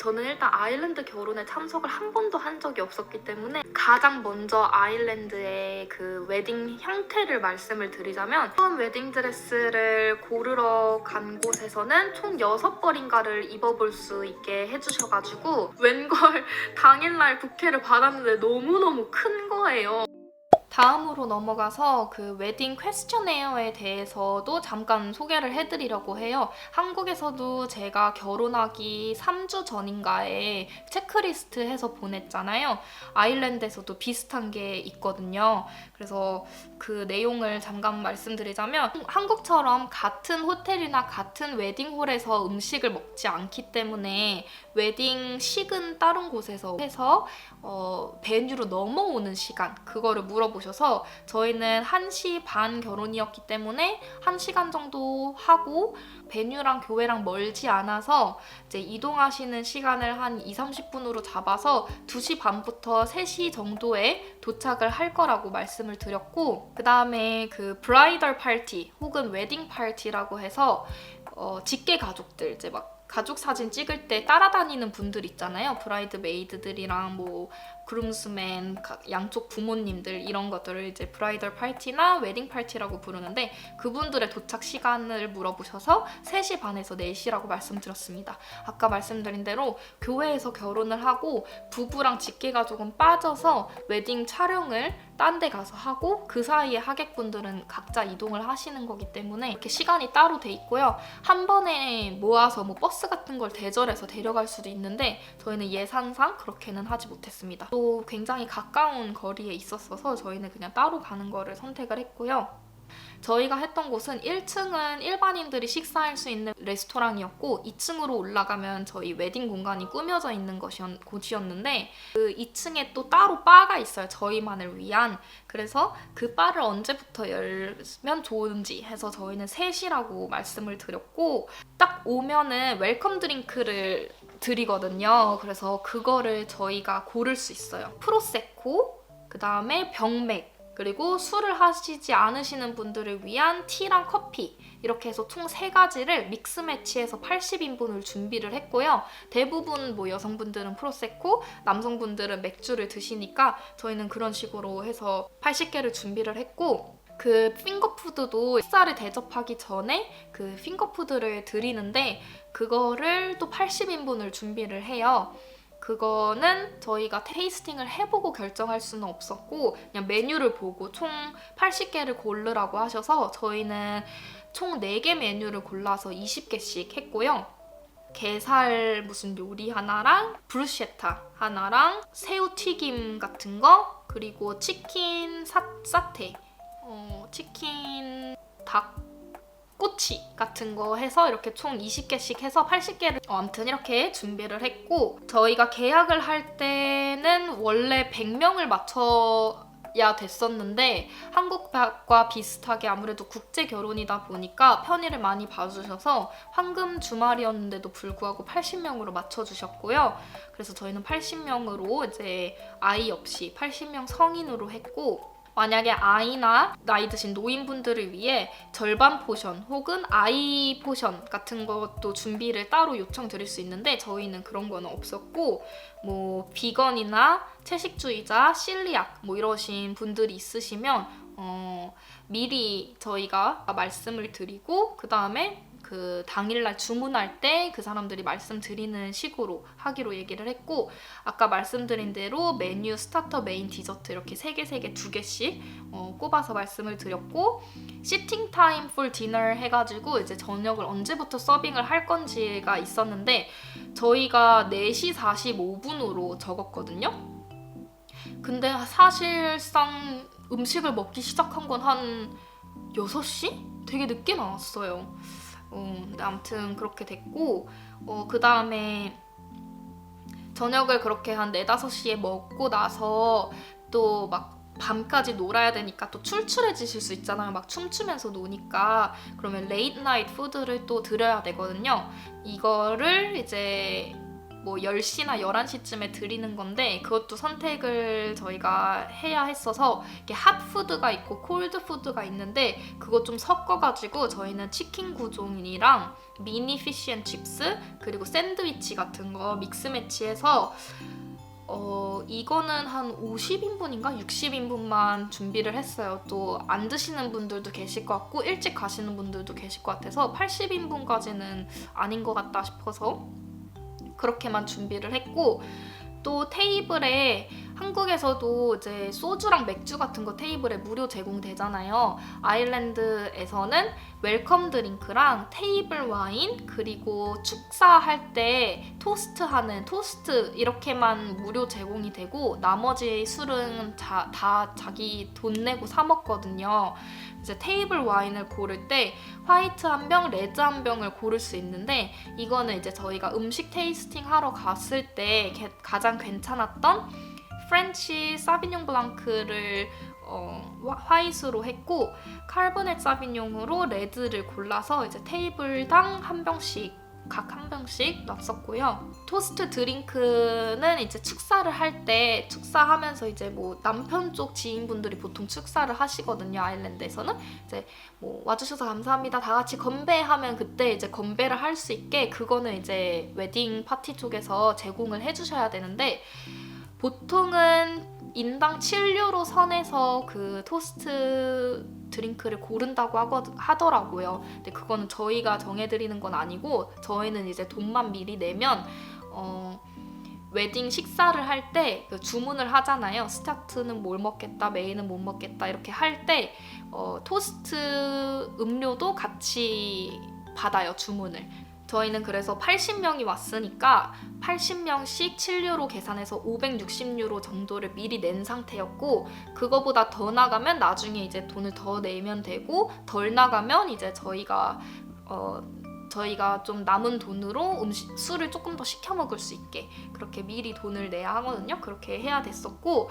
저는 일단 아일랜드 결혼에 참석을 한 번도 한 적이 없었기 때문에 가장 먼저 아일랜드의 그 웨딩 형태를 말씀을 드리자면, 처음 웨딩 드레스를 고르러 간 곳에서는 총 6벌인가를 입어볼 수 있게 해주셔가지고 웬걸 당일날 부케를 받았는데 너무너무 큰 거예요. 다음으로 넘어가서 그 웨딩 퀘스처네어에 대해서도 잠깐 소개를 해드리려고 해요. 한국에서도 제가 결혼하기 3주 전인가에 체크리스트 해서 보냈잖아요. 아일랜드에서도 비슷한 게 있거든요. 그래서 그 내용을 잠깐 말씀드리자면, 한국처럼 같은 호텔이나 같은 웨딩홀에서 음식을 먹지 않기 때문에 웨딩식은 다른 곳에서 해서 베뉴로 넘어오는 시간, 그거를 물어보셔서 저희는 1시 반 결혼이었기 때문에 1시간 정도 하고, 베뉴랑 교회랑 멀지 않아서 이제 이동하시는 시간을 한 20-30분으로 잡아서 2시 반부터 3시 정도에 도착을 할 거라고 말씀을 드렸고, 그 다음에 그 브라이덜 파티 혹은 웨딩 파티라고 해서 직계 가족들, 이제 막 가족 사진 찍을 때 따라다니는 분들 있잖아요. 브라이드 메이드들이랑 뭐 그룸스맨, 양쪽 부모님들, 이런 것들을 이제 브라이덜 파티나 웨딩 파티라고 부르는데, 그분들의 도착 시간을 물어보셔서 3시 반에서 4시라고 말씀드렸습니다. 아까 말씀드린 대로 교회에서 결혼을 하고 부부랑 직계가족은 빠져서 웨딩 촬영을 딴 데 가서 하고, 그 사이에 하객분들은 각자 이동을 하시는 거기 때문에 이렇게 시간이 따로 돼 있고요. 한 번에 모아서 뭐 버스 같은 걸 대절해서 데려갈 수도 있는데 저희는 예산상 그렇게는 하지 못했습니다. 또 굉장히 가까운 거리에 있었어서 저희는 그냥 따로 가는 거를 선택을 했고요. 저희가 했던 곳은 1층은 일반인들이 식사할 수 있는 레스토랑이었고, 2층으로 올라가면 저희 웨딩 공간이 꾸며져 있는 곳이었는데, 그 2층에 또 따로 바가 있어요. 저희만을 위한. 그래서 그 바를 언제부터 열면 좋은지 해서 저희는 3시라고 말씀을 드렸고, 딱 오면은 웰컴 드링크를 드리거든요. 그래서 그거를 저희가 고를 수 있어요. 프로세코, 그 다음에 병맥, 그리고 술을 하시지 않으시는 분들을 위한 티랑 커피, 이렇게 해서 총 3가지를 믹스 매치해서 80인분을 준비를 했고요. 대부분 뭐 여성분들은 프로세코, 남성분들은 맥주를 드시니까 저희는 그런 식으로 해서 80개를 준비를 했고, 그 핑거푸드도 식사를 대접하기 전에 그 핑거푸드를 드리는데, 그거를 또 80인분을 준비를 해요. 그거는 저희가 테이스팅을 해보고 결정할 수는 없었고, 그냥 메뉴를 보고 총 80개를 고르라고 하셔서 저희는 총 4개 메뉴를 골라서 20개씩 했고요. 게살 무슨 요리 하나랑 브루셰타 하나랑 새우튀김 같은 거, 그리고 치킨 사테, 치킨 닭 꼬치 같은 거 해서 이렇게 총 20개씩 해서 80개를 아무튼 이렇게 준비를 했고, 저희가 계약을 할 때는 원래 100명을 맞춰야 됐었는데, 한국과 비슷하게 아무래도 국제 결혼이다 보니까 편의를 많이 봐주셔서 황금 주말이었는데도 불구하고 80명으로 맞춰주셨고요. 그래서 저희는 80명으로 이제 아이 없이 80명 성인으로 했고, 만약에 아이나 나이 드신 노인분들을 위해 절반 포션 혹은 아이 포션 같은 것도 준비를 따로 요청드릴 수 있는데, 저희는 그런 거는 없었고, 뭐 비건이나 채식주의자, 실리악 뭐 이러신 분들이 있으시면 미리 저희가 말씀을 드리고, 그 다음에 그 당일날 주문할 때 그 사람들이 말씀드리는 식으로 하기로 얘기를 했고, 아까 말씀드린 대로 메뉴, 스타터, 메인, 디저트 이렇게 3개 2개씩 꼽아서 말씀을 드렸고, 시팅 타임 풀 디너 해가지고 이제 저녁을 언제부터 서빙을 할 건지가 있었는데, 저희가 4시 45분으로 적었거든요. 근데 사실상 음식을 먹기 시작한 건 한 6시? 되게 늦게 나왔어요. 근데 아무튼 그렇게 됐고, 그 다음에 저녁을 그렇게 한 4-5시에 먹고 나서 또 막 밤까지 놀아야 되니까 또 출출해지실 수 있잖아요. 막 춤추면서 노니까. 그러면 레이트 나이트 푸드를 또 드려야 되거든요. 이거를 이제 뭐 10시나 11시쯤에 드리는 건데 그것도 선택을 저희가 해야 했어서 이렇게 핫푸드가 있고 콜드푸드가 있는데 그거 좀 섞어가지고 저희는 치킨 구종이랑 미니 피쉬앤칩스 그리고 샌드위치 같은 거 믹스 매치해서 이거는 한 50인분인가 60인분만 준비를 했어요. 또 안 드시는 분들도 계실 것 같고 일찍 가시는 분들도 계실 것 같아서 80인분까지는 아닌 것 같다 싶어서 그렇게만 준비를 했고, 또 테이블에 한국에서도 이제 소주랑 맥주 같은 거 테이블에 무료 제공되잖아요. 아일랜드에서는 웰컴 드링크랑 테이블 와인 그리고 축사할 때 토스트하는 토스트 이렇게만 무료 제공이 되고 나머지 술은 다 자기 돈 내고 사 먹거든요. 이제 테이블 와인을 고를 때 화이트 한 병, 레드 한 병을 고를 수 있는데 이거는 이제 저희가 음식 테이스팅 하러 갔을 때 가장 괜찮았던 프렌치 사비뇽 블랑크를 화이트로 했고 카르보넷 사비뇽으로 레드를 골라서 이제 테이블당 한 병씩 각 한 병씩 놨었고요. 토스트 드링크는 이제 축사를 할 때 축사하면서 이제 뭐 남편 쪽 지인분들이 보통 축사를 하시거든요. 아일랜드에서는 이제 뭐 와주셔서 감사합니다. 다 같이 건배하면 그때 이제 건배를 할 수 있게 그거는 이제 웨딩 파티 쪽에서 제공을 해주셔야 되는데 보통은 인당 7유로 선에서 그 토스트 드링크를 고른다고 하더라고요. 근데 그거는 저희가 정해드리는 건 아니고 저희는 이제 돈만 미리 내면 웨딩 식사를 할 때 그 주문을 하잖아요. 스타트는 뭘 먹겠다, 메인은 못 먹겠다 이렇게 할 때 토스트 음료도 같이 받아요, 주문을. 저희는 그래서 80명이 왔으니까 80명씩 7유로 계산해서 560유로 정도를 미리 낸 상태였고 그거보다 더 나가면 나중에 이제 돈을 더 내면 되고 덜 나가면 이제 저희가 좀 남은 돈으로 술을 조금 더 시켜 먹을 수 있게 그렇게 미리 돈을 내야 하거든요. 그렇게 해야 됐었고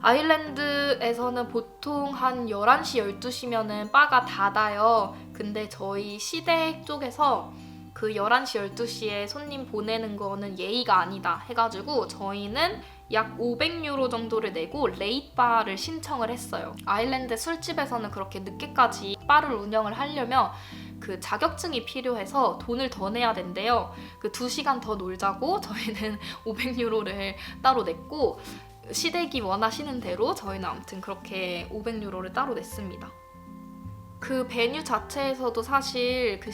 아일랜드에서는 보통 한 11시, 12시면은 바가 닫아요. 근데 저희 시댁 쪽에서 그 11시, 12시에 손님 보내는 거는 예의가 아니다 해가지고 저희는 약 500유로 정도를 내고 레이트바를 신청을 했어요. 아일랜드 술집에서는 그렇게 늦게까지 바를 운영을 하려면 그 자격증이 필요해서 돈을 더 내야 된대요. 그 2시간 더 놀자고 저희는 500유로를 따로 냈고 시댁이 원하시는 대로 저희는 아무튼 그렇게 500유로를 따로 냈습니다. 그 베뉴 자체에서도 사실 그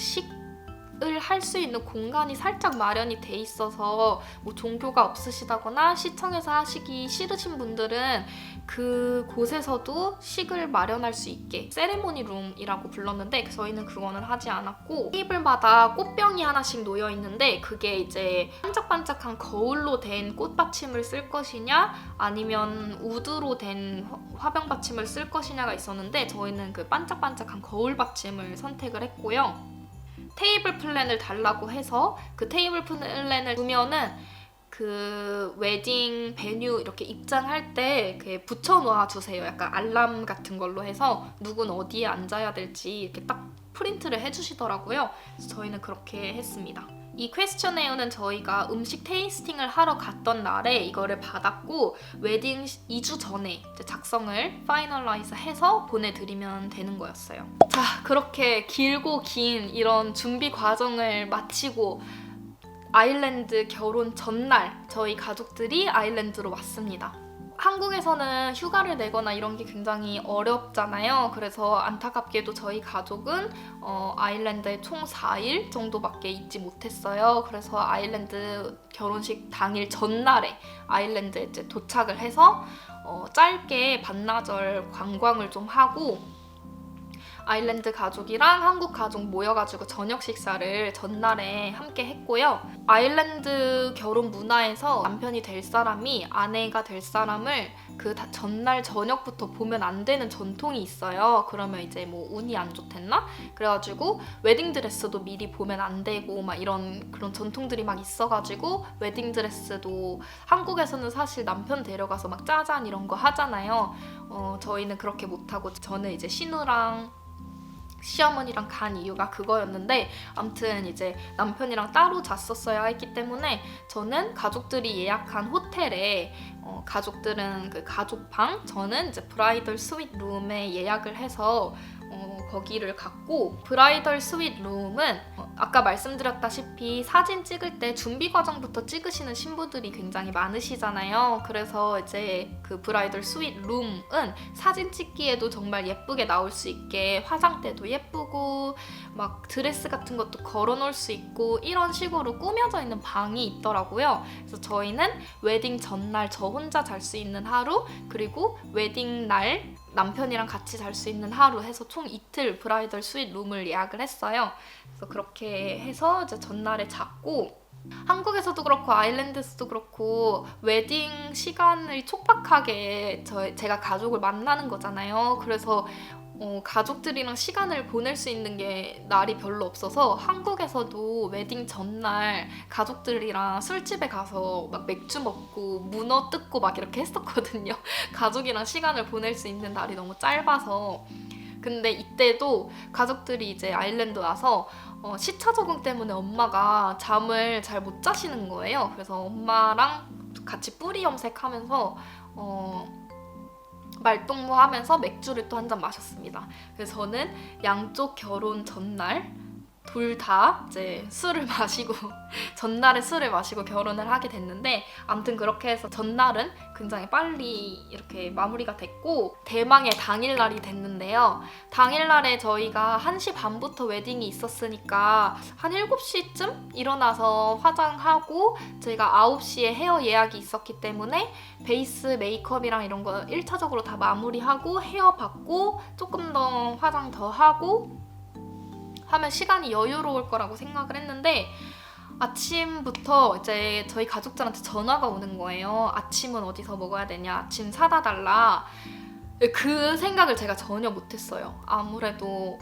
을 할 수 있는 공간이 살짝 마련이 돼 있어서 뭐 종교가 없으시다거나 시청에서 하시기 싫으신 분들은 그 곳에서도 식을 마련할 수 있게 세레모니 룸이라고 불렀는데 저희는 그거는 하지 않았고 테이블마다 꽃병이 하나씩 놓여 있는데 그게 이제 반짝반짝한 거울로 된 꽃받침을 쓸 것이냐 아니면 우드로 된 화병 받침을 쓸 것이냐가 있었는데 저희는 그 반짝반짝한 거울 받침을 선택을 했고요. 테이블 플랜을 달라고 해서 그 테이블 플랜을 주면은 그 웨딩 베뉴 이렇게 입장할 때 붙여놓아 주세요. 약간 알람 같은 걸로 해서 누군 어디에 앉아야 될지 이렇게 딱 프린트를 해주시더라고요. 그래서 저희는 그렇게 했습니다. 이 퀘스처네어는 저희가 음식 테이스팅을 하러 갔던 날에 이거를 받았고 웨딩 2주 전에 이제 작성을 파이널라이즈 해서 보내드리면 되는 거였어요. 자, 그렇게 길고 긴 이런 준비 과정을 마치고 아일랜드 결혼 전날 저희 가족들이 아일랜드로 왔습니다. 한국에서는 휴가를 내거나 이런 게 굉장히 어렵잖아요. 그래서 안타깝게도 저희 가족은 아일랜드에 총 4일 정도밖에 있지 못했어요. 그래서 아일랜드 결혼식 당일 전날에 아일랜드에 이제 도착을 해서 짧게 반나절 관광을 좀 하고 아일랜드 가족이랑 한국 가족 모여가지고 저녁 식사를 전날에 함께 했고요. 아일랜드 결혼 문화에서 남편이 될 사람이 아내가 될 사람을 그 전날 저녁부터 보면 안 되는 전통이 있어요. 그러면 이제 뭐 운이 안 좋댔나? 그래가지고 웨딩드레스도 미리 보면 안 되고 막 그런 전통들이 막 있어가지고 웨딩드레스도 한국에서는 사실 남편 데려가서 막 짜잔 이런 거 하잖아요. 저희는 그렇게 못하고 저는 이제 신우랑 시어머니랑 간 이유가 그거였는데, 아무튼 이제 남편이랑 따로 잤었어야 했기 때문에 저는 가족들이 예약한 호텔에 가족들은 그 가족방, 저는 이제 브라이덜 스윗 룸에 예약을 해서 거기를 갔고, 브라이덜 스윗 룸은 아까 말씀드렸다시피 사진 찍을 때 준비 과정부터 찍으시는 신부들이 굉장히 많으시잖아요. 그래서 이제 그 브라이덜 스윗 룸은 사진 찍기에도 정말 예쁘게 나올 수 있게 화장대도 예쁘고 막 드레스 같은 것도 걸어놓을 수 있고 이런 식으로 꾸며져 있는 방이 있더라고요. 그래서 저희는 웨딩 전날 저 혼자 잘 수 있는 하루, 그리고 웨딩 날 남편이랑 같이 잘 수 있는 하루 해서 총 이틀 브라이덜 스윗 룸을 예약을 했어요. 그래서 그렇게 해서 이제 전날에 잤고, 한국에서도 그렇고 아일랜드에서도 그렇고 웨딩 시간을 촉박하게 제가 가족을 만나는 거잖아요. 그래서 가족들이랑 시간을 보낼 수 있는 게 날이 별로 없어서 한국에서도 웨딩 전날 가족들이랑 술집에 가서 막 맥주 먹고 문어 뜯고 막 이렇게 했었거든요. 가족이랑 시간을 보낼 수 있는 날이 너무 짧아서. 근데 이때도 가족들이 이제 아일랜드 와서 시차 적응 때문에 엄마가 잠을 잘 못 자시는 거예요. 그래서 엄마랑 같이 뿌리 염색하면서 말동무하면서 맥주를 또 한 잔 마셨습니다. 그래서 저는 양쪽 결혼 전날 둘 다 이제 술을 마시고 전날에 술을 마시고 결혼을 하게 됐는데, 아무튼 그렇게 해서 전날은 굉장히 빨리 이렇게 마무리가 됐고 대망의 당일날이 됐는데요. 당일날에 저희가 1시 반부터 웨딩이 있었으니까 한 7시쯤 일어나서 화장하고, 제가 9시에 헤어 예약이 있었기 때문에 베이스 메이크업이랑 이런 거 1차적으로 다 마무리하고 헤어 받고 조금 더 화장 더 하고 하면 시간이 여유로울 거라고 생각을 했는데, 아침부터 이제 저희 가족들한테 전화가 오는 거예요. 아침은 어디서 먹어야 되냐, 아침 사다 달라. 그 생각을 제가 전혀 못했어요. 아무래도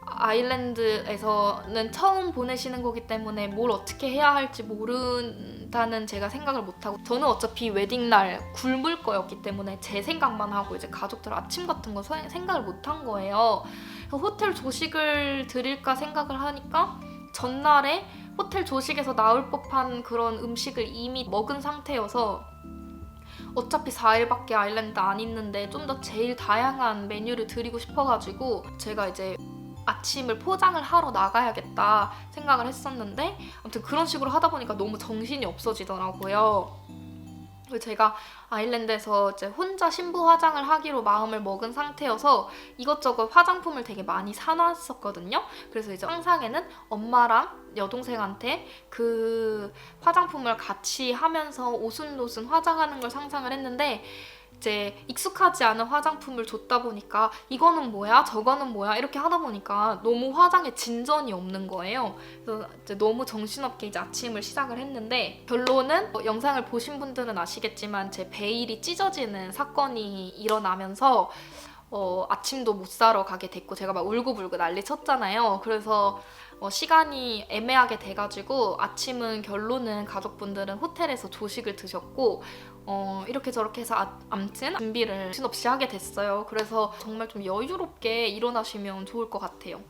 아일랜드에서는 처음 보내시는 거기 때문에 뭘 어떻게 해야 할지 모른다는 제가 생각을 못하고, 저는 어차피 웨딩날 굶을 거였기 때문에 제 생각만 하고 이제 가족들 아침 같은 거 생각을 못한 거예요. 호텔 조식을 드릴까 생각을 하니까 전날에 호텔 조식에서 나올 법한 그런 음식을 이미 먹은 상태여서, 어차피 4일밖에 아일랜드 안 있는데 좀 더 제일 다양한 메뉴를 드리고 싶어가지고 제가 이제 아침을 포장을 하러 나가야겠다 생각을 했었는데, 아무튼 그런 식으로 하다 보니까 너무 정신이 없어지더라고요. 제가 아일랜드에서 이제 혼자 신부 화장을 하기로 마음을 먹은 상태여서 이것저것 화장품을 되게 많이 사놨었거든요. 그래서 이제 상상에는 엄마랑 여동생한테 그 화장품을 같이 하면서 오순도순 화장하는 걸 상상을 했는데, 이제 익숙하지 않은 화장품을 줬다 보니까 이거는 뭐야 저거는 뭐야 이렇게 하다 보니까 너무 화장에 진전이 없는 거예요. 그래서 이제 너무 정신없게 이제 아침을 시작을 했는데, 결론은 영상을 보신 분들은 아시겠지만 제 베일이 찢어지는 사건이 일어나면서 아침도 못 사러 가게 됐고, 제가 막 울고불고 난리 쳤잖아요. 그래서 시간이 애매하게 돼가지고 아침은 결론은 가족분들은 호텔에서 조식을 드셨고, 이렇게 저렇게 해서 아무튼 준비를 정신없이 하게 됐어요. 그래서 정말 좀 여유롭게 일어나시면 좋을 것 같아요.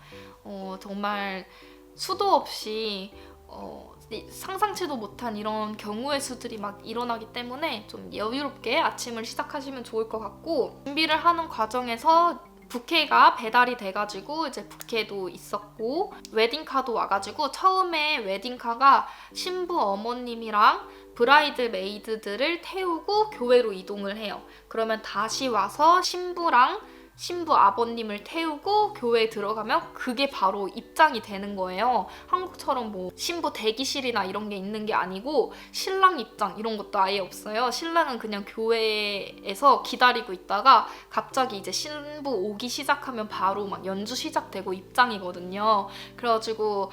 정말 수도 없이 상상치도 못한 이런 경우의 수들이 막 일어나기 때문에 좀 여유롭게 아침을 시작하시면 좋을 것 같고, 준비를 하는 과정에서 부케가 배달이 돼가지고 이제 부케도 있었고, 웨딩카도 와가지고, 처음에 웨딩카가 신부 어머님이랑 브라이드 메이드들을 태우고 교회로 이동을 해요. 그러면 다시 와서 신부랑 신부 아버님을 태우고 교회에 들어가면 그게 바로 입장이 되는 거예요. 한국처럼 뭐 신부 대기실이나 이런 게 있는 게 아니고 신랑 입장 이런 것도 아예 없어요. 신랑은 그냥 교회에서 기다리고 있다가 갑자기 이제 신부 오기 시작하면 바로 막 연주 시작되고 입장이거든요. 그래가지고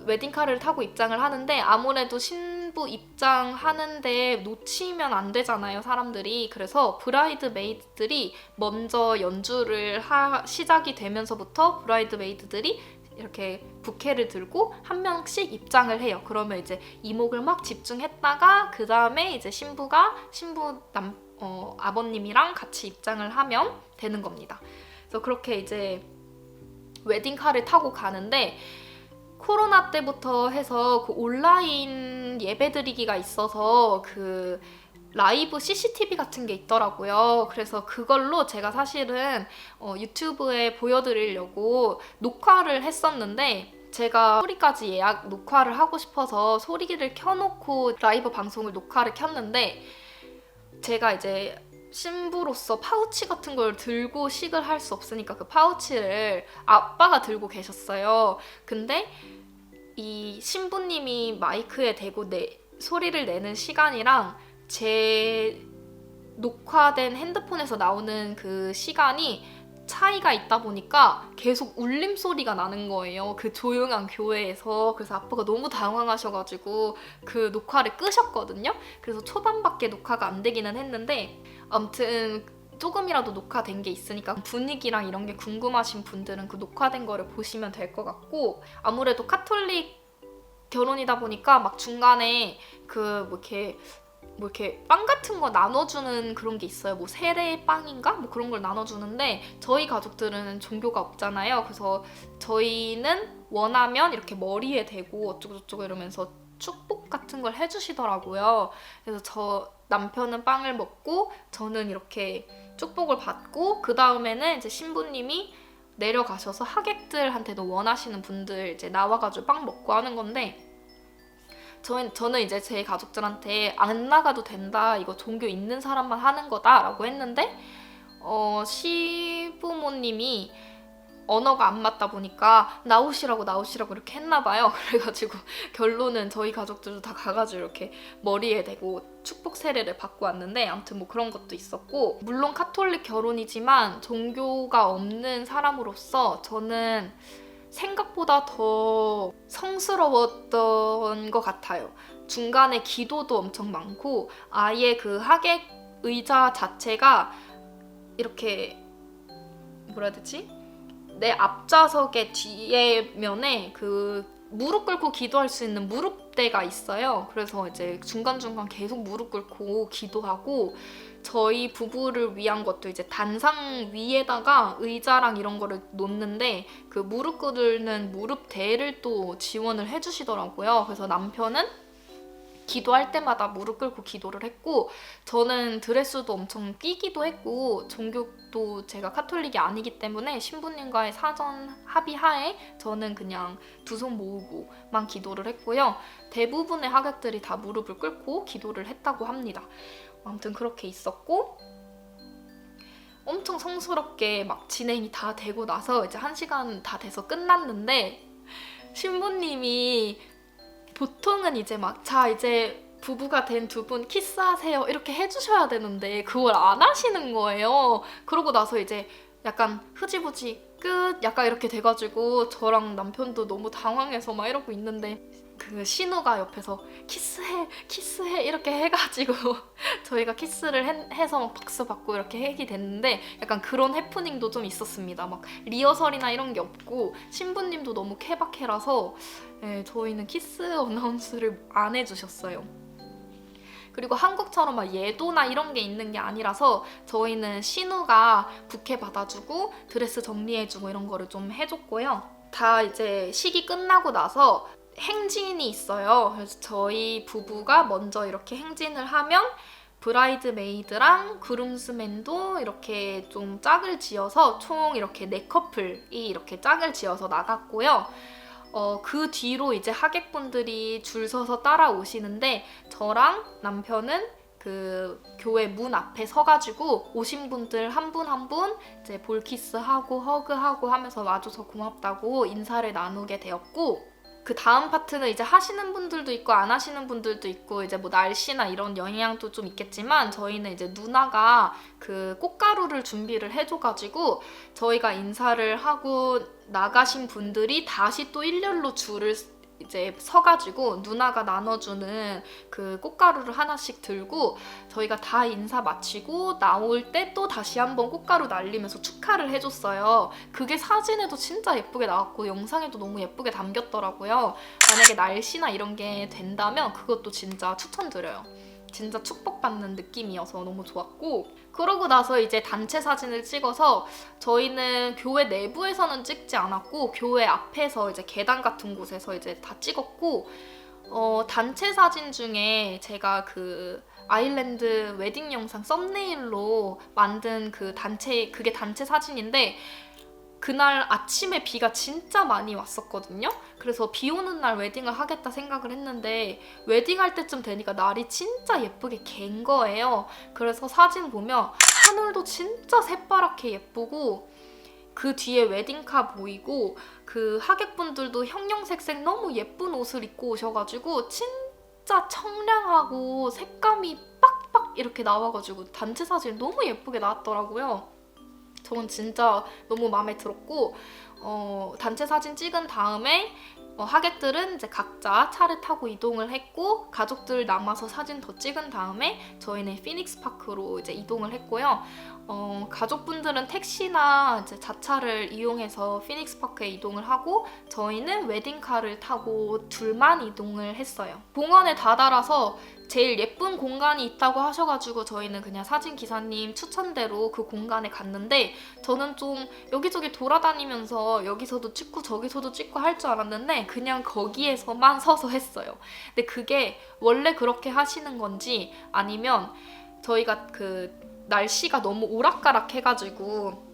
웨딩카를 타고 입장을 하는데, 아무래도 신부 입장하는데 놓치면 안 되잖아요, 사람들이. 그래서 브라이드 메이드들이 먼저 연주를 시작이 되면서부터 브라이드 메이드들이 이렇게 부케를 들고 한 명씩 입장을 해요. 그러면 이제 이목을 막 집중했다가 그 다음에 이제 신부 아버님이랑 같이 입장을 하면 되는 겁니다. 그래서 그렇게 이제 웨딩카를 타고 가는데 코로나 때부터 해서 그 온라인 예배드리기가 있어서 그 라이브 CCTV 같은 게 있더라고요. 그래서 그걸로 제가 사실은 유튜브에 보여드리려고 녹화를 했었는데 제가 소리까지 녹화를 하고 싶어서 소리를 켜놓고 라이브 방송을 녹화를 켰는데 제가 이제 신부로서 파우치 같은 걸 들고 식을 할 수 없으니까 그 파우치를 아빠가 들고 계셨어요. 근데 이 신부님이 마이크에 대고 소리를 내는 시간이랑 제 녹화된 핸드폰에서 나오는 그 시간이 차이가 있다 보니까 계속 울림 소리가 나는 거예요. 그 조용한 교회에서. 그래서 아빠가 너무 당황하셔가지고 그 녹화를 끄셨거든요. 그래서 초반밖에 녹화가 안 되기는 했는데 아무튼 조금이라도 녹화된 게 있으니까 분위기랑 이런 게 궁금하신 분들은 그 녹화된 거를 보시면 될 것 같고, 아무래도 카톨릭 결혼이다 보니까 막 중간에 그 뭐 이렇게 빵 같은 거 나눠주는 그런 게 있어요. 뭐 세례빵인가? 뭐 그런 걸 나눠주는데 저희 가족들은 종교가 없잖아요. 그래서 저희는 원하면 이렇게 머리에 대고 어쩌고저쩌고 이러면서 축복 같은 걸 해주시더라고요. 그래서 저 남편은 빵을 먹고 저는 이렇게 축복을 받고, 그 다음에는 이제 신부님이 내려가셔서 하객들한테도 원하시는 분들 이제 나와가지고 빵 먹고 하는 건데, 저는 이제 제 가족들한테 안 나가도 된다, 이거 종교 있는 사람만 하는 거다라고 했는데 시부모님이 언어가 안 맞다 보니까 나오시라고 이렇게 했나 봐요. 그래가지고 결론은 저희 가족들도 다 가가지고 이렇게 머리에 대고 축복 세례를 받고 왔는데, 아무튼 뭐 그런 것도 있었고, 물론 카톨릭 결혼이지만 종교가 없는 사람으로서 저는 생각보다 더 성스러웠던 것 같아요. 중간에 기도도 엄청 많고, 아예 그 하객 의자 자체가 이렇게 뭐라 해야 되지? 내 앞좌석의 뒤에 면에 그 무릎 꿇고 기도할 수 있는 무릎대가 있어요. 그래서 이제 중간중간 계속 무릎 꿇고 기도하고, 저희 부부를 위한 것도 이제 단상 위에다가 의자랑 이런 거를 놓는데 그 무릎 꿇는 무릎대를 또 지원을 해주시더라고요. 그래서 남편은 기도할 때마다 무릎 꿇고 기도를 했고, 저는 드레스도 엄청 끼기도 했고, 종교도 제가 카톨릭이 아니기 때문에 신부님과의 사전 합의하에 저는 그냥 두 손 모으고만 기도를 했고요. 대부분의 하객들이 다 무릎을 꿇고 기도를 했다고 합니다. 아무튼 그렇게 있었고, 엄청 성스럽게 막 진행이 다 되고 나서 이제 1시간 다 돼서 끝났는데, 신부님이 보통은 이제 막 자 이제 부부가 된 두 분 키스하세요 이렇게 해주셔야 되는데 그걸 안 하시는 거예요. 그러고 나서 이제 약간 흐지부지 끝 약간 이렇게 돼가지고 저랑 남편도 너무 당황해서 막 이러고 있는데, 그 신우가 옆에서 키스해 이렇게 해가지고 저희가 키스를 해서 막 박수 받고 이렇게 핵이 됐는데, 약간 그런 해프닝도 좀 있었습니다. 막 리허설이나 이런 게 없고 신부님도 너무 케바케라서 저희는 키스 어나운스를 안 해주셨어요. 그리고 한국처럼 막 예도나 이런 게 있는 게 아니라서 저희는 신우가 부케 받아주고 드레스 정리해주고 이런 거를 좀 해줬고요. 다 이제 식이 끝나고 나서 행진이 있어요. 그래서 저희 부부가 먼저 이렇게 행진을 하면 브라이드메이드랑 그룸스맨도 이렇게 좀 짝을 지어서 총 이렇게 4커플이 이렇게 짝을 지어서 나갔고요. 그 뒤로 이제 하객분들이 줄 서서 따라오시는데, 저랑 남편은 그 교회 문 앞에 서가지고 오신 분들 한 분 한 분 이제 볼키스하고 허그하고 하면서 와줘서 고맙다고 인사를 나누게 되었고, 그 다음 파트는 이제 하시는 분들도 있고 안 하시는 분들도 있고, 이제 뭐 날씨나 이런 영향도 좀 있겠지만 저희는 이제 누나가 그 꽃가루를 준비를 해줘가지고 저희가 인사를 하고 나가신 분들이 다시 또 일렬로 줄을 이제 서가지고 누나가 나눠주는 그 꽃가루를 하나씩 들고 저희가 다 인사 마치고 나올 때 또 다시 한번 꽃가루 날리면서 축하를 해줬어요. 그게 사진에도 진짜 예쁘게 나왔고 영상에도 너무 예쁘게 담겼더라고요. 만약에 날씨나 이런 게 된다면 그것도 진짜 추천드려요. 진짜 축복받는 느낌이어서 너무 좋았고, 그러고 나서 이제 단체 사진을 찍어서 저희는 교회 내부에서는 찍지 않았고 교회 앞에서 이제 계단 같은 곳에서 이제 다 찍었고, 단체 사진 중에 제가 그 아일랜드 웨딩 영상 썸네일로 만든 그게 단체 사진인데, 그날 아침에 비가 진짜 많이 왔었거든요. 그래서 비 오는 날 웨딩을 하겠다 생각을 했는데 웨딩할 때쯤 되니까 날이 진짜 예쁘게 갠 거예요. 그래서 사진 보면 하늘도 진짜 새파랗게 예쁘고, 그 뒤에 웨딩카 보이고, 그 하객분들도 형형색색 너무 예쁜 옷을 입고 오셔가지고 진짜 청량하고 색감이 빡빡 이렇게 나와가지고 단체 사진이 너무 예쁘게 나왔더라고요. 저는 진짜 너무 마음에 들었고, 단체 사진 찍은 다음에 하객들은 이제 각자 차를 타고 이동을 했고, 가족들 남아서 사진 더 찍은 다음에 저희는 피닉스 파크로 이제 이동을 했고요. 가족분들은 택시나 이제 자차를 이용해서 피닉스 파크에 이동을 하고, 저희는 웨딩카를 타고 둘만 이동을 했어요. 공원에 다다라서 제일 예쁜 공간이 있다고 하셔가지고 저희는 그냥 사진 기사님 추천대로 그 공간에 갔는데, 저는 좀 여기저기 돌아다니면서 여기서도 찍고 저기서도 찍고 할 줄 알았는데 그냥 거기에서만 서서 했어요. 근데 그게 원래 그렇게 하시는 건지 아니면 저희가 그 날씨가 너무 오락가락 해가지고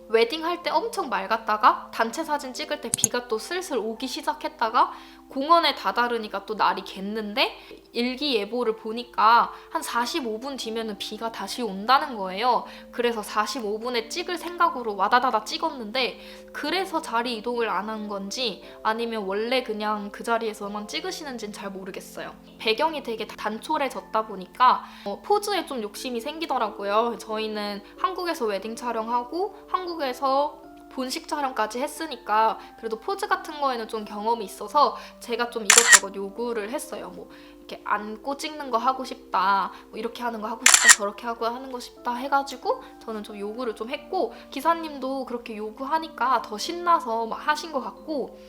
웨딩할 때 엄청 맑았다가 단체 사진 찍을 때 비가 또 슬슬 오기 시작했다가 공원에 다다르니까 또 날이 갰는데, 일기예보를 보니까 한 45분 뒤면은 비가 다시 온다는 거예요. 그래서 45분에 찍을 생각으로 와다다다 찍었는데, 그래서 자리 이동을 안 한 건지 아니면 원래 그냥 그 자리에서만 찍으시는지는 잘 모르겠어요. 배경이 되게 단촐해졌다 보니까 포즈에 좀 욕심이 생기더라고요. 저희는 한국에서 웨딩 촬영하고 한국에서 본식 촬영까지 했으니까 그래도 포즈 같은 거에는 좀 경험이 있어서 제가 좀 이것저것 요구를 했어요. 뭐 이렇게 안고 찍는 거 하고 싶다, 뭐 이렇게 하는 거 하고 싶다, 저렇게 하는 거 싶다 해가지고 저는 좀 요구를 좀 했고, 기사님도 그렇게 요구하니까 더 신나서 막 하신 것 같고,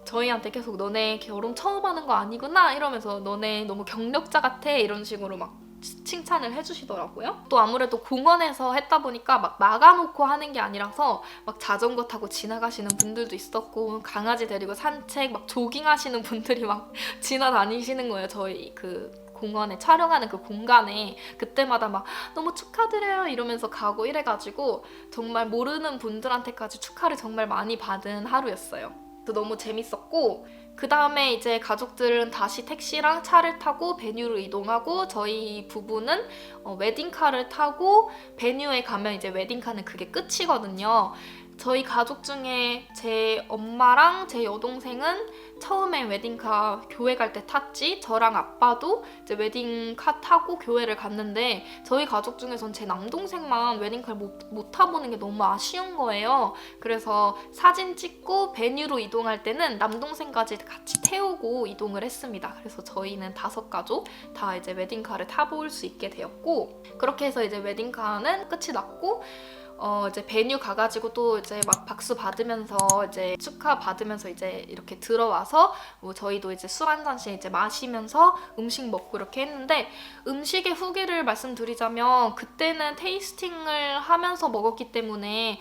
저희한테 계속 너네 결혼 처음 하는 거 아니구나 이러면서 너네 너무 경력자 같아 이런 식으로 막 칭찬을 해주시더라고요. 또 아무래도 공원에서 했다 보니까 막 막아놓고 하는 게 아니라서 막 자전거 타고 지나가시는 분들도 있었고, 강아지 데리고 산책 막 조깅하시는 분들이 막 지나다니시는 거예요. 저희 그 공원에 촬영하는 그 공간에. 그때마다 막 너무 축하드려요 이러면서 가고 이래가지고 정말 모르는 분들한테까지 축하를 정말 많이 받은 하루였어요. 너무 재밌었고, 그 다음에 이제 가족들은 다시 택시랑 차를 타고 베뉴로 이동하고, 저희 부부는 웨딩카를 타고 베뉴에 가면 이제 웨딩카는 그게 끝이거든요. 저희 가족 중에 제 엄마랑 제 여동생은 처음에 웨딩카 교회 갈 때 탔지, 저랑 아빠도 이제 웨딩카 타고 교회를 갔는데, 저희 가족 중에선 제 남동생만 웨딩카를 못 타보는 게 너무 아쉬운 거예요. 그래서 사진 찍고 베뉴로 이동할 때는 남동생까지 같이 태우고 이동을 했습니다. 그래서 저희는 5가족 다 이제 웨딩카를 타볼 수 있게 되었고, 그렇게 해서 이제 웨딩카는 끝이 났고, 이제 베뉴 가가지고 또 이제 막 박수 받으면서 이제 축하 받으면서 이제 이렇게 들어와서 뭐 저희도 이제 술 한 잔씩 이제 마시면서 음식 먹고 이렇게 했는데, 음식의 후기를 말씀드리자면 그때는 테이스팅을 하면서 먹었기 때문에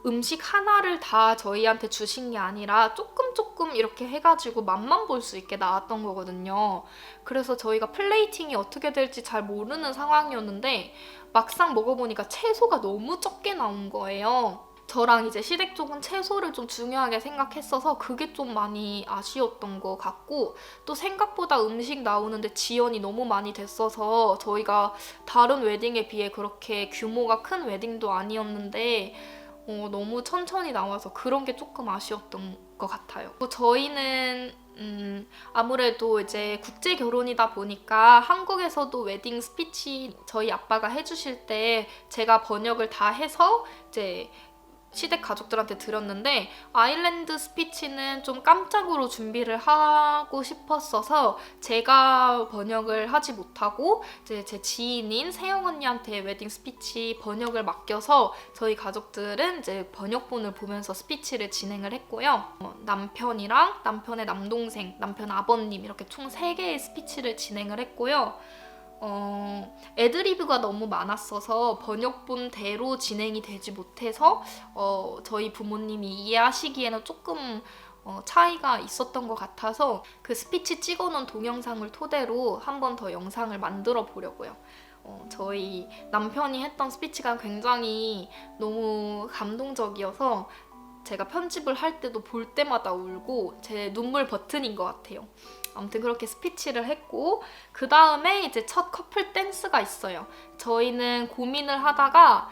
음식 하나를 다 저희한테 주신 게 아니라 조금 이렇게 해가지고 맛만 볼 수 있게 나왔던 거거든요. 그래서 저희가 플레이팅이 어떻게 될지 잘 모르는 상황이었는데 막상 먹어보니까 채소가 너무 적게 나온 거예요. 저랑 이제 시댁 쪽은 채소를 좀 중요하게 생각했어서 그게 좀 많이 아쉬웠던 것 같고, 또 생각보다 음식 나오는데 지연이 너무 많이 됐어서 저희가 다른 웨딩에 비해 그렇게 규모가 큰 웨딩도 아니었는데 너무 천천히 나와서 그런 게 조금 아쉬웠던 것 같아요. 저희는 아무래도 이제 국제 결혼이다 보니까 한국에서도 웨딩 스피치 저희 아빠가 해주실 때 제가 번역을 다 해서 이제 시댁 가족들한테 드렸는데, 아일랜드 스피치는 좀 깜짝으로 준비를 하고 싶었어서 제가 번역을 하지 못하고 이제 제 지인인 세영 언니한테 웨딩 스피치 번역을 맡겨서 저희 가족들은 이제 번역본을 보면서 스피치를 진행을 했고요. 남편이랑 남편의 남동생, 남편 아버님 이렇게 총 3개의 스피치를 진행을 했고요. 애드리브가 너무 많았어서 번역본대로 진행이 되지 못해서 저희 부모님이 이해하시기에는 조금 차이가 있었던 것 같아서 그 스피치 찍어놓은 동영상을 토대로 한 번 더 영상을 만들어 보려고요. 저희 남편이 했던 스피치가 굉장히 너무 감동적이어서 제가 편집을 할 때도 볼 때마다 울고 제 눈물 버튼인 것 같아요. 아무튼 그렇게 스피치를 했고 그 다음에 이제 첫 커플 댄스가 있어요. 저희는 고민을 하다가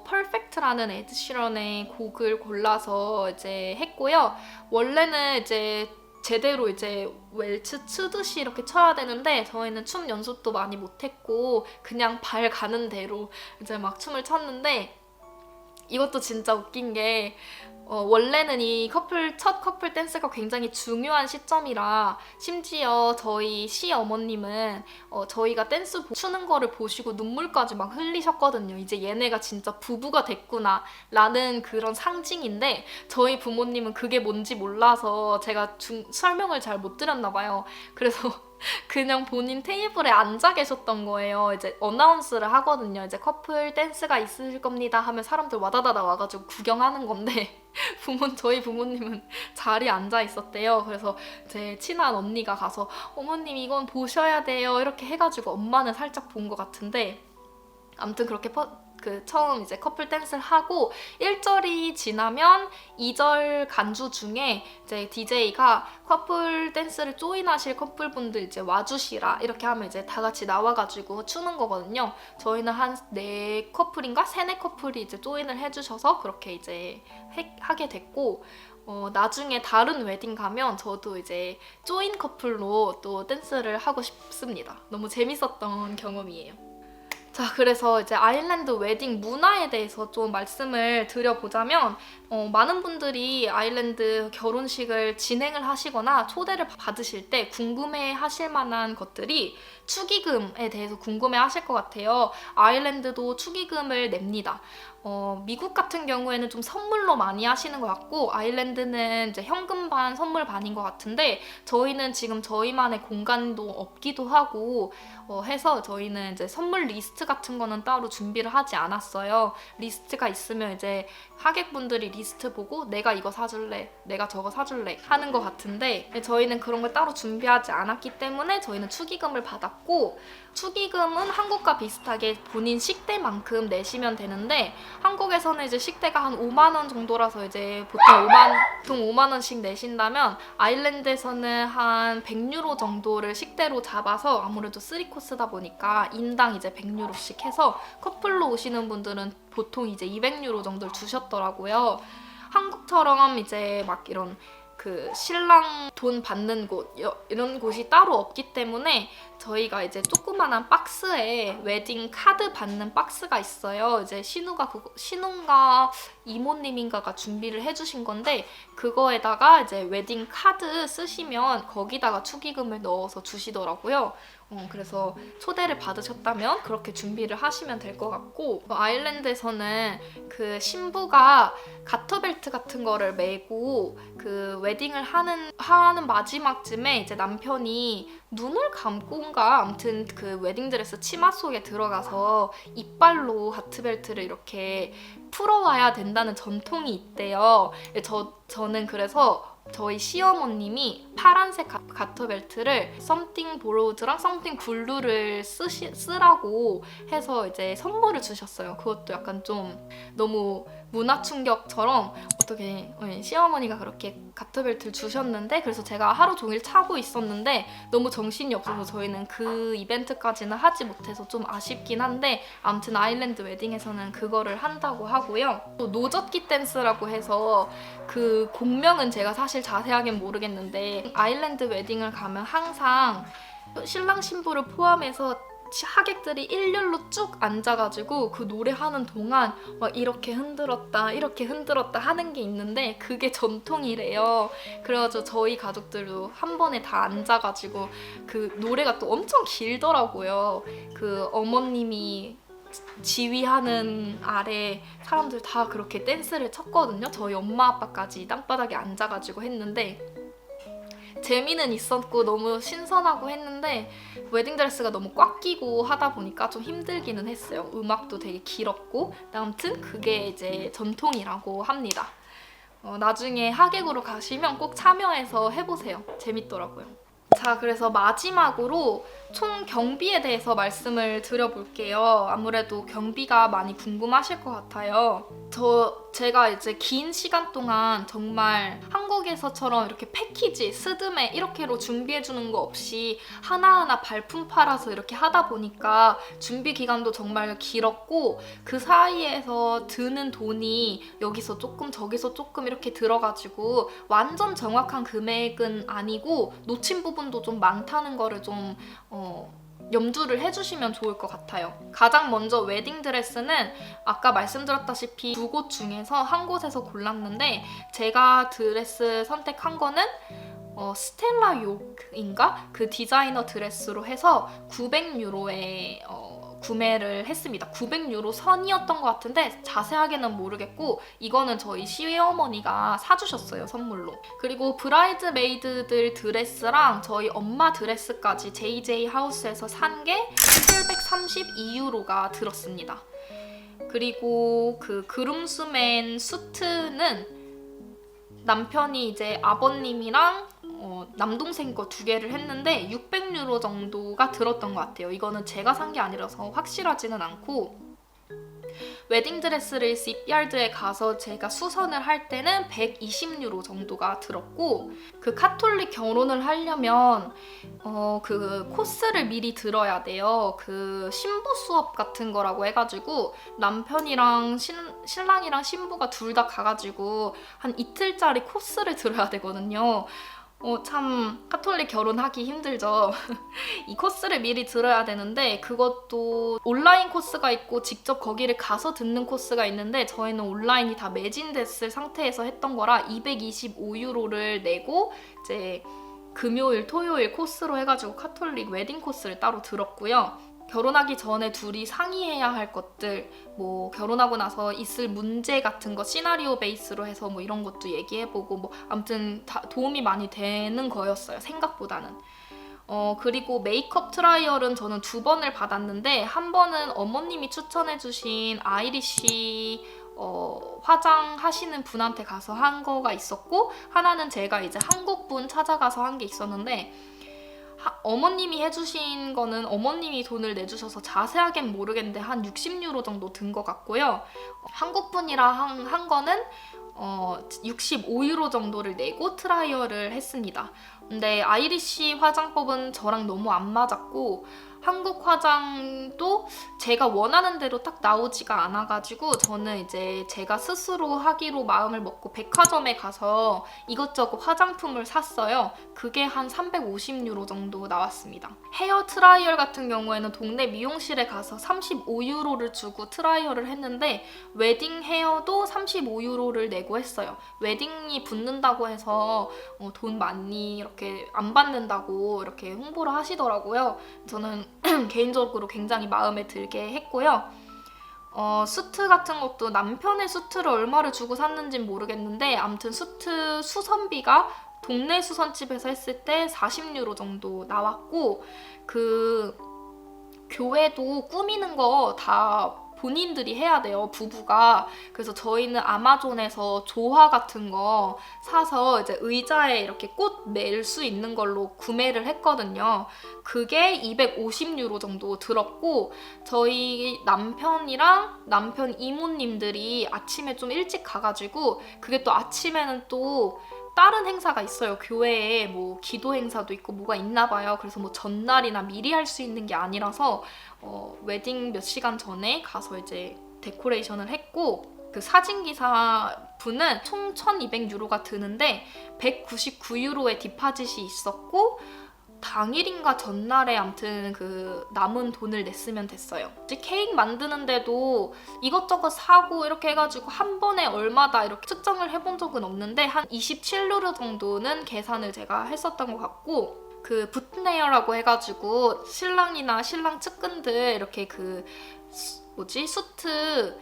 퍼펙트라는 에드 시런의 곡을 골라서 이제 했고요. 원래는 이제 제대로 이제 웰츠 추듯이 이렇게 쳐야 되는데 저희는 춤 연습도 많이 못했고 그냥 발 가는 대로 이제 막 춤을 췄는데 이것도 진짜 웃긴 게 원래는 이 첫 커플 댄스가 굉장히 중요한 시점이라 심지어 저희 시어머님은 저희가 댄스 추는 거를 보시고 눈물까지 막 흘리셨거든요. 이제 얘네가 진짜 부부가 됐구나 라는 그런 상징인데 저희 부모님은 그게 뭔지 몰라서 제가 설명을 잘 못 드렸나 봐요. 그래서 그냥 본인 테이블에 앉아 계셨던 거예요. 이제 어나운스를 하거든요. 이제 커플 댄스가 있으실 겁니다 하면 사람들 와다다다 와가지고 구경하는 건데 저희 부모님은 자리에 앉아 있었대요. 그래서 제 친한 언니가 가서 어머님 이건 보셔야 돼요 이렇게 해가지고 엄마는 살짝 본 것 같은데 아무튼 그렇게 처음 이제 커플 댄스를 하고 1절이 지나면 2절 간주 중에 이제 DJ가 커플 댄스를 조인하실 커플분들 이제 와주시라 이렇게 하면 이제 다 같이 나와가지고 추는 거거든요. 저희는 한 4커플인가 3-4커플이 이제 조인을 해주셔서 그렇게 이제 하게 됐고 나중에 다른 웨딩 가면 저도 이제 조인 커플로 또 댄스를 하고 싶습니다. 너무 재밌었던 경험이에요. 자, 그래서 이제 아일랜드 웨딩 문화에 대해서 좀 말씀을 드려보자면 많은 분들이 아일랜드 결혼식을 진행을 하시거나 초대를 받으실 때 궁금해 하실 만한 것들이 축의금에 대해서 궁금해 하실 것 같아요. 아일랜드도 축의금을 냅니다. 미국 같은 경우에는 좀 선물로 많이 하시는 것 같고 아일랜드는 이제 현금 반 선물 반인 것 같은데 저희는 지금 저희만의 공간도 없기도 하고 해서 저희는 이제 선물 리스트 같은 거는 따로 준비를 하지 않았어요. 리스트가 있으면 이제 하객분들이 리스트 보고 내가 이거 사줄래, 내가 저거 사줄래 하는 것 같은데 저희는 그런 걸 따로 준비하지 않았기 때문에 저희는 축의금을 받았고 축의금은 한국과 비슷하게 본인 식대만큼 내시면 되는데 한국에서는 이제 식대가 한 5만 원 정도라서 이제 보통 5만 원씩 내신다면 아일랜드에서는 한 100유로 정도를 식대로 잡아서 아무래도 3코스다 보니까 인당 이제 100유로씩 해서 커플로 오시는 분들은 보통 이제 200유로 정도를 주셨더라고요. 한국처럼 이제 막 이런 그 신랑 돈 받는 곳 이런 곳이 따로 없기 때문에 저희가 이제 조그만한 박스에 웨딩 카드 받는 박스가 있어요. 이제 신우가 이모님인가가 준비를 해주신 건데 그거에다가 이제 웨딩 카드 쓰시면 거기다가 축의금을 넣어서 주시더라고요. 그래서 초대를 받으셨다면 그렇게 준비를 하시면 될 것 같고 아일랜드에서는 그 신부가 가터벨트 같은 거를 메고 그 웨딩을 하는 마지막쯤에 이제 남편이 눈을 감고인가 아무튼 그 웨딩드레스 치마 속에 들어가서 이빨로 가트벨트를 이렇게 풀어와야 된다는 전통이 있대요. 저는 그래서 저희 시어머님이 파란색 가터벨트를 something borrowed랑 something blue를 쓰라고 해서 이제 선물을 주셨어요. 그것도 약간 좀 너무 문화 충격처럼 어떻게 시어머니가 그렇게 가터벨트를 주셨는데 그래서 제가 하루 종일 차고 있었는데 너무 정신이 없어서 저희는 그 이벤트까지는 하지 못해서 좀 아쉽긴 한데 아무튼 아일랜드 웨딩에서는 그거를 한다고 하고요. 또 노젓기 댄스라고 해서 그 곡명은 제가 사실 자세하게는 모르겠는데 아일랜드 웨딩을 가면 항상 신랑 신부를 포함해서 하객들이 일렬로 쭉 앉아가지고 그 노래하는 동안 막 이렇게 흔들었다 이렇게 흔들었다 하는 게 있는데 그게 전통이래요. 그래가지고 저희 가족들도 한 번에 다 앉아가지고 그 노래가 또 엄청 길더라고요. 그 어머님이 지휘하는 아래 사람들 다 그렇게 댄스를 췄거든요. 저희 엄마 아빠까지 땅바닥에 앉아가지고 했는데 재미는 있었고 너무 신선하고 했는데 웨딩드레스가 너무 꽉 끼고 하다 보니까 좀 힘들기는 했어요. 음악도 되게 길었고 아무튼 그게 이제 전통이라고 합니다. 나중에 하객으로 가시면 꼭 참여해서 해보세요. 재밌더라고요. 자, 그래서 마지막으로 총 경비에 대해서 말씀을 드려볼게요. 아무래도 경비가 많이 궁금하실 것 같아요. 제가 이제 긴 시간 동안 정말 한국에서처럼 이렇게 패키지, 스드메 이렇게로 준비해주는 거 없이 하나하나 발품 팔아서 이렇게 하다 보니까 준비 기간도 정말 길었고 그 사이에서 드는 돈이 여기서 조금 저기서 조금 이렇게 들어가지고 완전 정확한 금액은 아니고 놓친 부분도 좀 많다는 거를 좀 염두를 해주시면 좋을 것 같아요. 가장 먼저 웨딩드레스는 아까 말씀드렸다시피 두 곳 중에서 한 곳에서 골랐는데 제가 드레스 선택한 거는 스텔라 욕인가? 그 디자이너 드레스로 해서 900유로에 구매를 했습니다. 900유로 선이었던 것 같은데 자세하게는 모르겠고 이거는 저희 시어머니가 사주셨어요, 선물로. 그리고 브라이드메이드들 드레스랑 저희 엄마 드레스까지 JJ 하우스에서 산 게 732유로가 들었습니다. 그리고 그 그룸스맨 수트는 남편이 이제 아버님이랑 남동생 거 두 개를 했는데 600유로 정도가 들었던 것 같아요. 이거는 제가 산 게 아니라서 확실하지는 않고 웨딩드레스를 시피알드에 가서 제가 수선을 할 때는 120유로 정도가 들었고 그 카톨릭 결혼을 하려면 그 코스를 미리 들어야 돼요. 그 신부 수업 같은 거라고 해가지고 남편이랑 신랑이랑 신부가 둘 다 가가지고 한 이틀짜리 코스를 들어야 되거든요. 참 카톨릭 결혼하기 힘들죠. 이 코스를 미리 들어야 되는데 그것도 온라인 코스가 있고 직접 거기를 가서 듣는 코스가 있는데 저희는 온라인이 다 매진됐을 상태에서 했던 거라 225유로를 내고 이제 금요일, 토요일 코스로 해가지고 카톨릭 웨딩 코스를 따로 들었고요. 결혼하기 전에 둘이 상의해야 할 것들, 뭐 결혼하고 나서 있을 문제 같은 거 시나리오 베이스로 해서 뭐 이런 것도 얘기해보고 뭐 아무튼 다 도움이 많이 되는 거였어요, 생각보다는. 그리고 메이크업 트라이얼은 저는 2번을 받았는데 한 번은 어머님이 추천해주신 아이리쉬 화장하시는 분한테 가서 한 거가 있었고 하나는 제가 이제 한국 분 찾아가서 한 게 있었는데 어머님이 해주신 거는 어머님이 돈을 내주셔서 자세하게는 모르겠는데 한 60유로 정도 든 것 같고요. 한국 분이랑 한 거는 65유로 정도를 내고 트라이얼을 했습니다. 근데 아이리쉬 화장법은 저랑 너무 안 맞았고 한국 화장도 제가 원하는 대로 딱 나오지가 않아가지고 저는 이제 제가 스스로 하기로 마음을 먹고 백화점에 가서 이것저것 화장품을 샀어요. 그게 한 350유로 정도 나왔습니다. 헤어 트라이얼 같은 경우에는 동네 미용실에 가서 35유로를 주고 트라이얼을 했는데 웨딩 헤어도 35유로를 내고 했어요. 웨딩이 붙는다고 해서 돈 많이 이렇게 안 받는다고 이렇게 홍보를 하시더라고요. 저는 개인적으로 굉장히 마음에 들게 했고요. 수트 같은 것도 남편의 수트를 얼마를 주고 샀는지는 모르겠는데 아무튼 수트 수선비가 동네 수선집에서 했을 때 40유로 정도 나왔고 그 교회도 꾸미는 거 다 본인들이 해야 돼요, 부부가. 그래서 저희는 아마존에서 조화 같은 거 사서 이제 의자에 이렇게 꽃 멜 수 있는 걸로 구매를 했거든요. 그게 250유로 정도 들었고 저희 남편이랑 남편 이모님들이 아침에 좀 일찍 가가지고 그게 또 아침에는 또 다른 행사가 있어요. 교회에 뭐 기도 행사도 있고 뭐가 있나 봐요. 그래서 뭐 전날이나 미리 할 수 있는 게 아니라서 웨딩 몇 시간 전에 가서 이제 데코레이션을 했고 그 사진기사 분은 총 1200유로가 드는데 199유로의 디파짓이 있었고 당일인가 전날에 아무튼 그 남은 돈을 냈으면 됐어요. 케이크 만드는데도 이것저것 사고 이렇게 해가지고 한 번에 얼마다 이렇게 측정을 해본 적은 없는데 한 27유로 정도는 계산을 제가 했었던 것 같고 그 붓네어라고 해가지고 신랑이나 신랑 측근들 이렇게 그 수트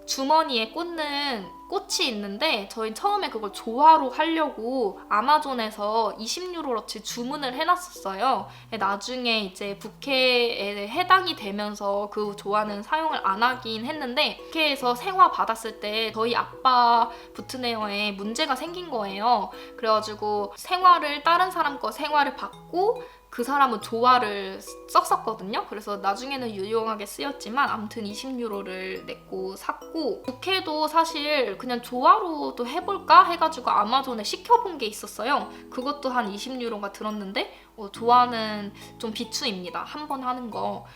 주머니에 꽂는 꽃이 있는데 저희 처음에 그걸 조화로 하려고 아마존에서 20유로어치 주문을 해놨었어요. 나중에 이제 부케에 해당이 되면서 그 조화는 사용을 안 하긴 했는데 부케에서 생화 받았을 때 저희 아빠 부트네어에 문제가 생긴 거예요. 그래가지고 생화를 다른 사람 거 생화를 받고 그 사람은 조화를 썼었거든요. 그래서 나중에는 유용하게 쓰였지만 아무튼 20유로를 냈고 샀고 부케도 사실 그냥 조화로도 해볼까 해가지고 아마존에 시켜본 게 있었어요. 그것도 한 20유로가 들었는데 조화는 좀 비추입니다. 한 번 하는 거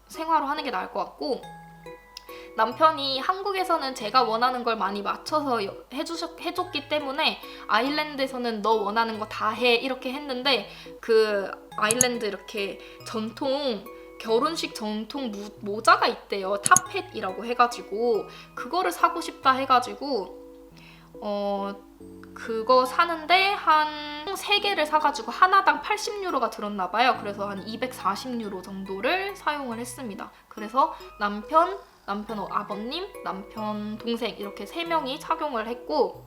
생화로 하는 게 나을 것 같고 남편이 한국에서는 제가 원하는 걸 많이 맞춰서 해줬기 때문에 아일랜드에서는 너 원하는 거 다 해 이렇게 했는데 그 아일랜드 이렇게 결혼식 전통 모자가 있대요. 타펫이라고 해가지고 그거를 사고 싶다 해가지고 그거 사는데 한 3개를 사가지고 하나당 80유로가 들었나봐요. 그래서 한 240유로 정도를 사용을 했습니다. 그래서 남편 아버님, 남편 동생 이렇게 3명이 착용을 했고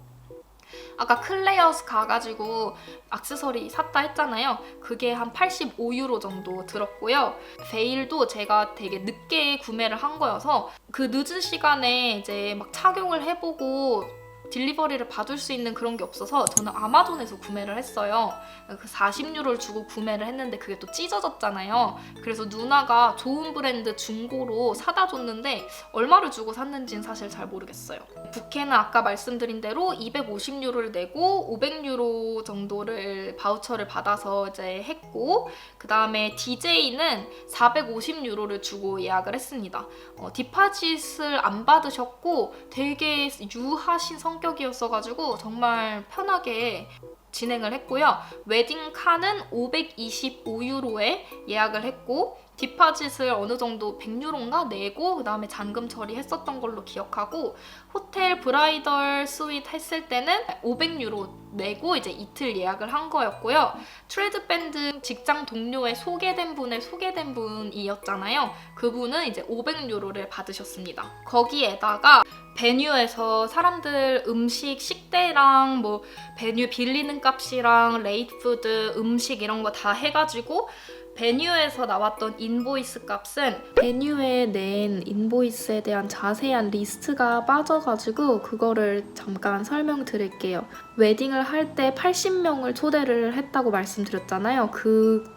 아까 클레어스 가가지고 액세서리 샀다 했잖아요. 그게 한 85유로 정도 들었고요. 베일도 제가 되게 늦게 구매를 한 거여서 그 늦은 시간에 이제 막 착용을 해보고 딜리버리를 받을 수 있는 그런 게 없어서 저는 아마존에서 구매를 했어요. 그 40유로를 주고 구매를 했는데 그게 또 찢어졌잖아요. 그래서 누나가 좋은 브랜드 중고로 사다 줬는데 얼마를 주고 샀는지는 사실 잘 모르겠어요. 부케는 아까 말씀드린 대로 250유로를 내고 500유로 정도를 바우처를 받아서 이제 했고 그 다음에 DJ는 450유로를 주고 예약을 했습니다. 디파짓을 안 받으셨고 되게 유하신 성격이었어가지고 정말 편하게 진행을 했고요. 웨딩카는 525유로에 예약을 했고 디파짓을 어느 정도 100유로인가 내고 그 다음에 잔금 처리했었던 걸로 기억하고 호텔 브라이덜 스윗 했을 때는 500유로 내고 이제 이틀 예약을 한 거였고요. 트레드밴드 직장 동료의 소개된 분이었잖아요. 그분은 이제 500유로를 받으셨습니다. 거기에다가 베뉴에서 사람들 음식, 식대랑 뭐 베뉴 빌리는 값이랑 레이트푸드, 음식 이런 거 다 해가지고 베뉴에서 나왔던 인보이스 값은 베뉴에 낸 인보이스에 대한 자세한 리스트가 빠져가지고 그거를 잠깐 설명드릴게요. 웨딩을 할 때 80명을 초대를 했다고 말씀드렸잖아요. 그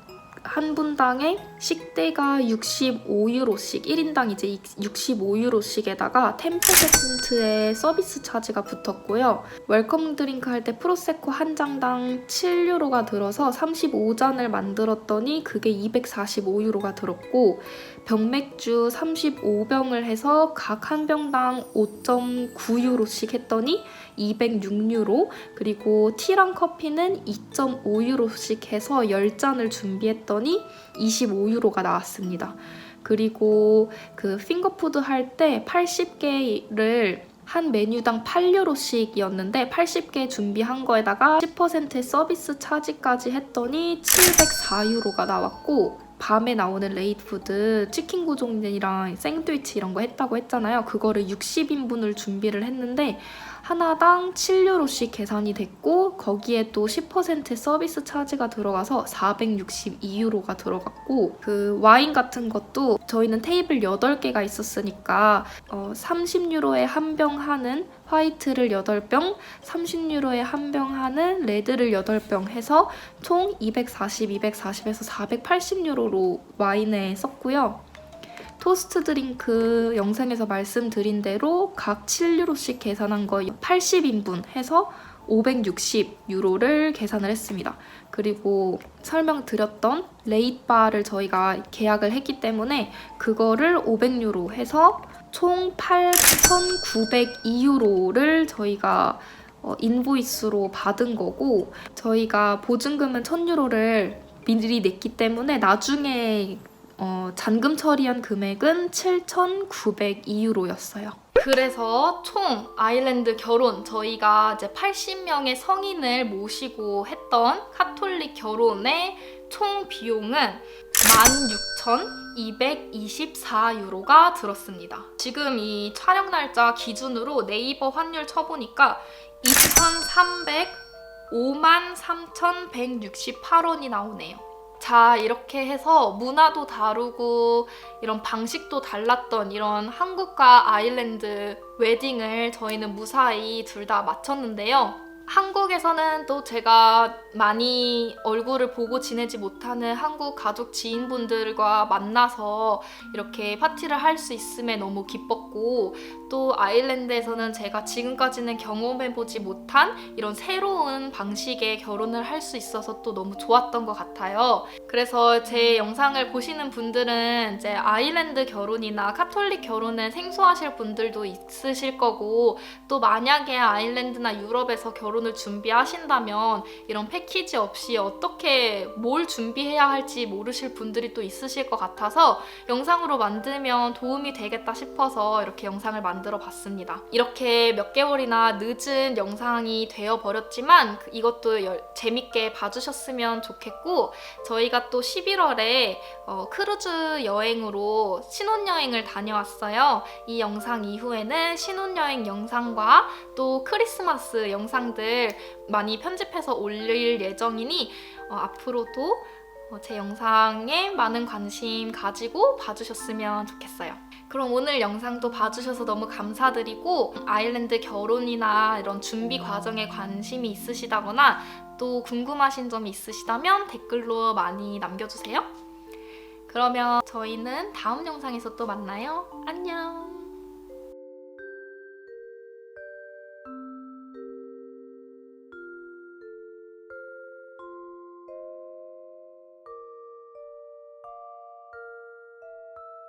한 분당에 식대가 65유로씩 1인당 이제 65유로씩에다가 10%의 서비스 차지가 붙었고요. 웰컴 드링크 할 때 프로세코 한 장당 7유로가 들어서 35잔을 만들었더니 그게 245유로가 들었고 병맥주 35병을 해서 각 한 병당 5.9유로씩 했더니 206유로, 그리고 티랑 커피는 2.5유로씩 해서 10잔을 준비했더니 25유로가 나왔습니다. 그리고 그 핑거푸드 할 때 80개를 한 메뉴당 8유로씩이었는데 80개 준비한 거에다가 10%의 서비스 차지까지 했더니 704유로가 나왔고 밤에 나오는 레이트푸드 치킨 구종이랑 샌드위치 이런 거 했다고 했잖아요. 그거를 60인분을 준비를 했는데 하나당 7유로씩 계산이 됐고 거기에 또 10% 서비스 차지가 들어가서 462유로가 들어갔고 그 와인 같은 것도 저희는 테이블 8개가 있었으니까 30유로에 한 병 하는 화이트를 8병, 30유로에 한 병 하는 레드를 8병 해서 총 240에서 480유로로 와인에 썼고요. 토스트 드링크 영상에서 말씀드린 대로 각 7유로씩 계산한 거 80인분 해서 560유로를 계산을 했습니다. 그리고 설명드렸던 레이트바를 저희가 계약을 했기 때문에 그거를 500유로 해서 총 8,902유로를 저희가 인보이스로 받은 거고 저희가 보증금은 1,000유로를 미리 냈기 때문에 나중에 잔금 처리한 금액은 7,902유로였어요. 그래서 총 아일랜드 결혼, 저희가 이제 80명의 성인을 모시고 했던 카톨릭 결혼의 총 비용은 12,224유로가 들었습니다. 지금 이 촬영 날짜 기준으로 네이버 환율 쳐보니까 53,168원이 나오네요. 자, 이렇게 해서 문화도 다르고 이런 방식도 달랐던 이런 한국과 아일랜드 웨딩을 저희는 무사히 둘 다 마쳤는데요. 한국에서는 또 제가 많이 얼굴을 보고 지내지 못하는 한국 가족 지인분들과 만나서 이렇게 파티를 할 수 있음에 너무 기뻤고, 또 아일랜드에서는 제가 지금까지는 경험해보지 못한 이런 새로운 방식의 결혼을 할 수 있어서 또 너무 좋았던 것 같아요. 그래서 제 영상을 보시는 분들은 이제 아일랜드 결혼이나 카톨릭 결혼을 생소하실 분들도 있으실 거고, 또 만약에 아일랜드나 유럽에서 결혼을 준비하신다면 이런 패키지 없이 어떻게 뭘 준비해야 할지 모르실 분들이 또 있으실 것 같아서 영상으로 만들면 도움이 되겠다 싶어서 이렇게 영상을 만들어 봤습니다. 이렇게 몇 개월이나 늦은 영상이 되어버렸지만 이것도 재밌게 봐주셨으면 좋겠고, 저희가 또 11월에 크루즈 여행으로 신혼여행을 다녀왔어요. 이 영상 이후에는 신혼여행 영상과 또 크리스마스 영상들 많이 편집해서 올릴 예정이니 앞으로도 제 영상에 많은 관심 가지고 봐주셨으면 좋겠어요. 그럼 오늘 영상도 봐주셔서 너무 감사드리고, 아일랜드 결혼이나 이런 준비 과정에 관심이 있으시다거나 또 궁금하신 점이 있으시다면 댓글로 많이 남겨주세요. 그러면 저희는 다음 영상에서 또 만나요. 안녕!